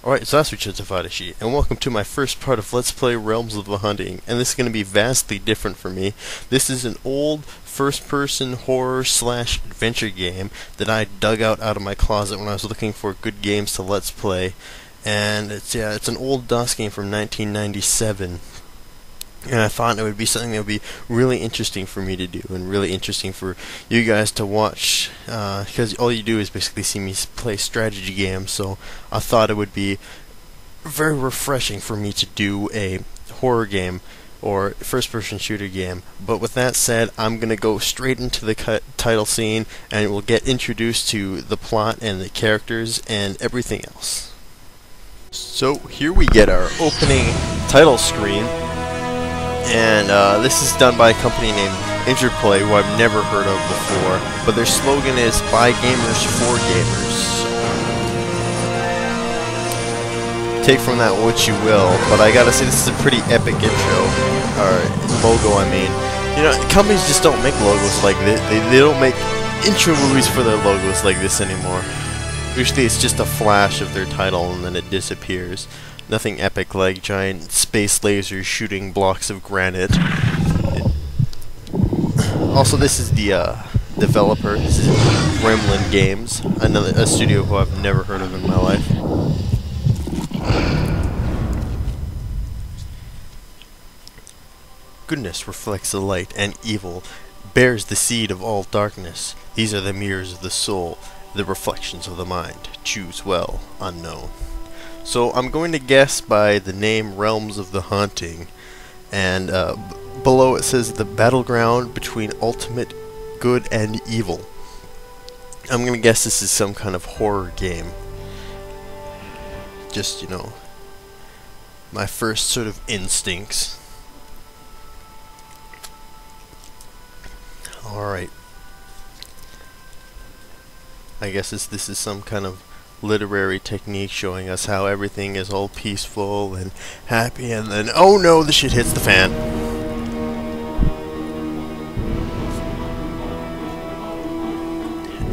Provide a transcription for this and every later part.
Alright, so that's JosefVStalin, and welcome to my first part of Let's Play Realms of the Hunting, and this is going to be vastly different for me. This is an old first-person horror/adventure game that I dug out of my closet when I was looking for good games to Let's Play, and it's an old DOS game from 1997. And I thought it would be something that would be really interesting for me to do, and really interesting for you guys to watch, because all you do is basically see me play strategy games, so I thought it would be very refreshing for me to do a horror game, or first-person shooter game. But with that said, I'm going to go straight into the title scene, and we'll get introduced to the plot and the characters and everything else. So here we get our opening title screen. And this is done by a company named Interplay, who I've never heard of before, but their slogan is "By Gamers for Gamers." Take from that what you will, but I gotta say this is a pretty epic intro, or logo I mean. You know, companies just don't make logos like this. They don't make intro movies for their logos like this anymore. Usually it's just a flash of their title and then it disappears. Nothing epic like giant space lasers shooting blocks of granite. Also, this is the developer. This is Gremlin Games, a studio who I've never heard of in my life. Goodness reflects the light, and evil bears the seed of all darkness. These are the mirrors of the soul, the reflections of the mind. Choose well, unknown. So I'm going to guess by the name Realms of the Haunting, and below it says the battleground between ultimate good and evil. I'm going to guess this is some kind of horror game. Just, you know, my first sort of instincts. Alright. I guess this is some kind of literary technique showing us how everything is all peaceful and happy, and then, oh no, the shit hits the fan.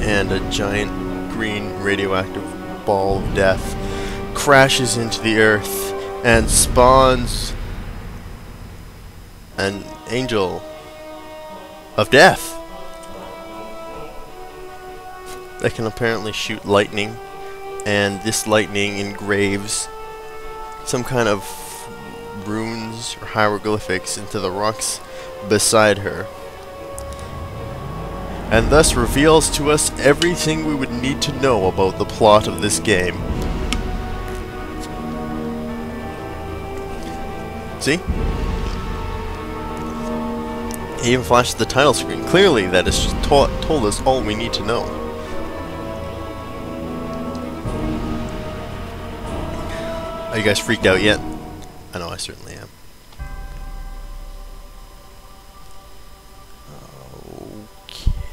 And a giant green radioactive ball of death crashes into the earth and spawns an angel of death that can apparently shoot lightning. And this lightning engraves some kind of runes or hieroglyphics into the rocks beside her, and thus reveals to us everything we would need to know about the plot of this game. See? He even flashes the title screen. Clearly that has just told us all we need to know. Are you guys freaked out yet? I know I certainly am.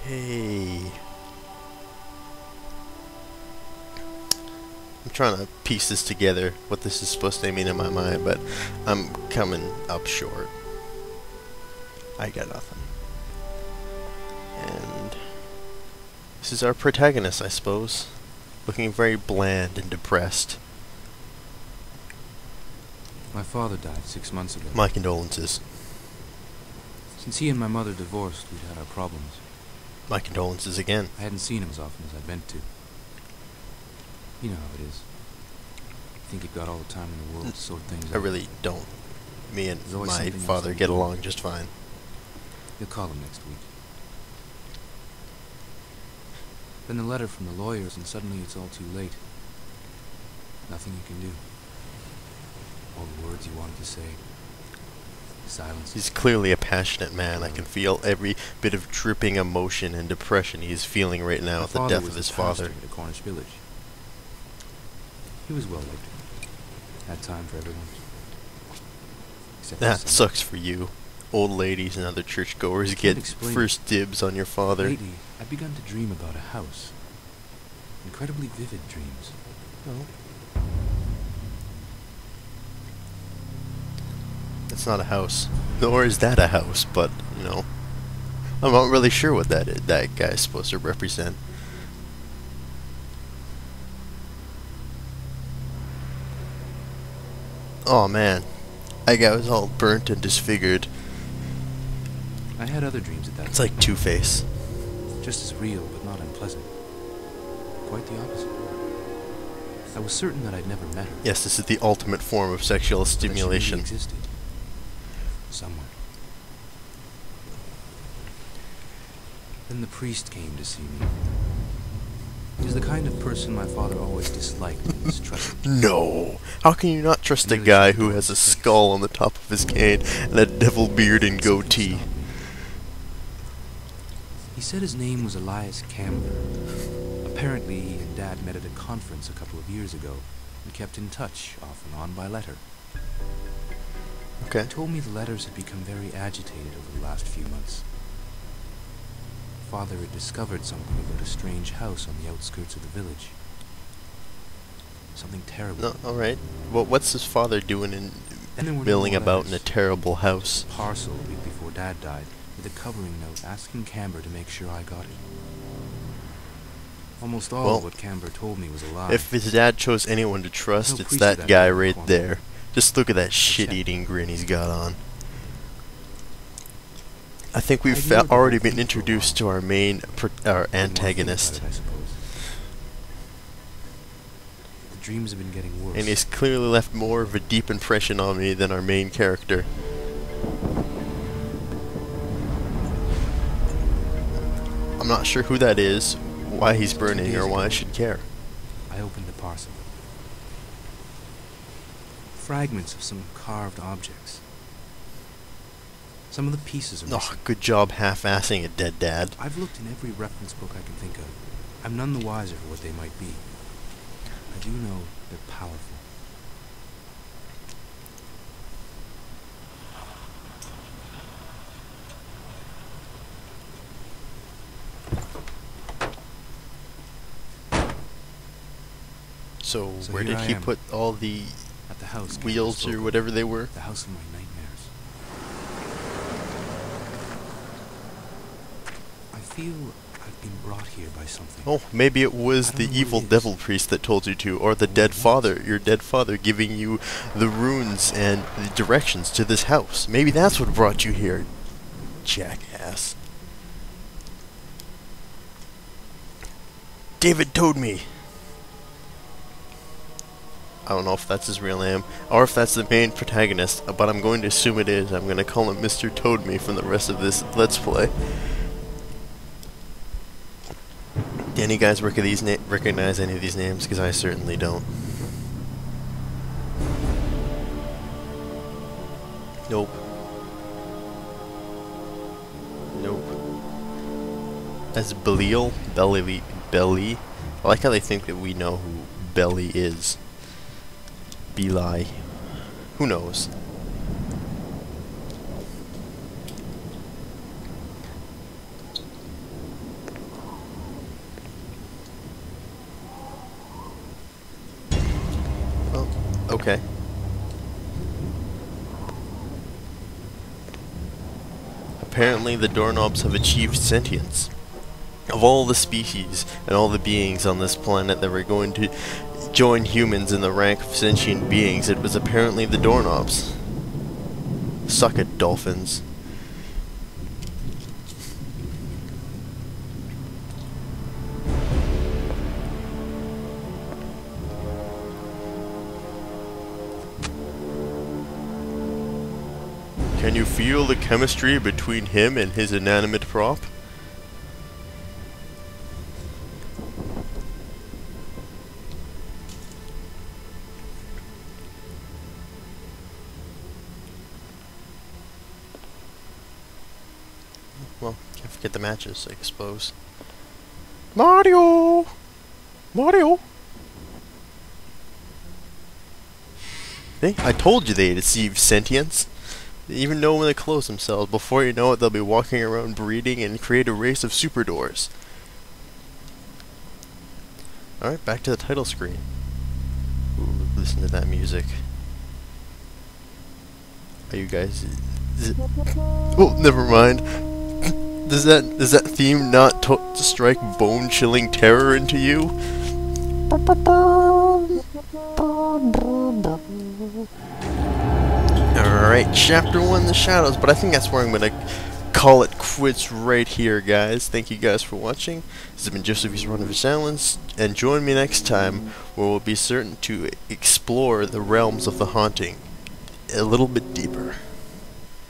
Okay. I'm trying to piece this together, what this is supposed to mean in my mind, but I'm coming up short. I got nothing. And this is our protagonist, I suppose. Looking very bland and depressed. My father died 6 months ago. My condolences. Since he and my mother divorced, we'd had our problems. My condolences again. I hadn't seen him as often as I'd meant to. You know how it is. I think you've got all the time in the world to sort things out. I really don't. Me and my father get along just fine. You'll call him next week. Then the letter from the lawyers, and suddenly it's all too late. Nothing you can do. All the words you wanted to say. Silence. He's clearly a passionate man. I can feel every bit of dripping emotion and depression he is feeling right now at the death of his father. At a Cornish village. He was well lived. Had time for everyone. That sucks for you. old ladies and other churchgoers I can't get explain first dibs on your father. Lately, I've begun to dream about a house. Incredibly vivid dreams. No. It's not a house. Nor is that a house, but, you know. I'm not really sure what that guy's supposed to represent. Oh man. That guy was all burnt and disfigured. I had other dreams at that It's like Two-Face. just as real, but not unpleasant. Quite the opposite. I was certain that I'd never met her. Yes, this is the ultimate form of sexual But that she stimulation. really existed. Somewhere. Then the priest came to see me. He's the kind of person my father always disliked and mistrusted. No! How can you not trust a guy who has a skull on the top of his cane and a devil beard and goatee? He said his name was Elias Camber. Apparently, he and Dad met at a conference a couple of years ago and kept in touch, off and on, by letter. Okay. He told me the letters had become very agitated over the last few months. Father had discovered something about a strange house on the outskirts of the village. Something terrible. No, alright. Well, what's his father doing in Then there were milling no about in a letters. terrible house? A parcel a week before Dad died, with a covering note asking Camber to make sure I got it. Almost all Well, of what Camber told me was a lie. If his dad chose anyone to trust, No it's priest that of that guy kind right of there. Just look at that checked. shit-eating grin he's got on. I think I we've ignored the already whole been thing for a introduced to our main, our Didn't want to think antagonist. about it, I suppose. The dreams have been getting worse. And he's clearly left more of a deep impression on me than our main character. I'm not sure who that is, why he's burning, or why I should care. I opened the parcel. Fragments of some carved objects. Some of the pieces are missing. Oh, good job half-assing it, dead dad. I've looked in every reference book I can think of. I'm none the wiser for what they might be. I do know they're powerful. So where here did I he am, put all the at the house Camber wheels spoke or of, whatever they were? the house of my nightmares. I feel I've been brought here by something. Oh, maybe it was I don't the know what evil it is. devil priest that told you to, or the What dead it father, your dead father giving you the runes and the directions to this house. Maybe that's what brought you here, jackass. David told me. I don't know if that's his real name, or if that's the main protagonist, but I'm going to assume it is. I'm going to call him Mr. Toad Me from the rest of this Let's Play. Do any guys recognize any of these names? Because I certainly don't. Nope. Nope. That's Belial? Belly? I like how they think that we know who Belly is. Beli. Who knows? Well, okay. Apparently the doorknobs have achieved sentience. Of all the species and all the beings on this planet that were going to join humans in the rank of sentient beings, it was apparently the doorknobs. Suck it, dolphins. Can you feel the chemistry between him and his inanimate prop? Well, can't forget the matches, I suppose. Mario! Mario! See? I told you they had achieved sentience. They even know when to close themselves. Before you know it, they'll be walking around breeding and create a race of super doors. Alright, back to the title screen. Ooh, listen to that music. Are you guys... Oh, never mind. Does that theme not strike bone-chilling terror into you? Alright, Chapter 1, The Shadows, but I think that's where I'm gonna call it quits right here, guys. Thank you guys for watching. This has been JosefVStalin, and join me next time where we'll be certain to explore the realms of the haunting a little bit deeper.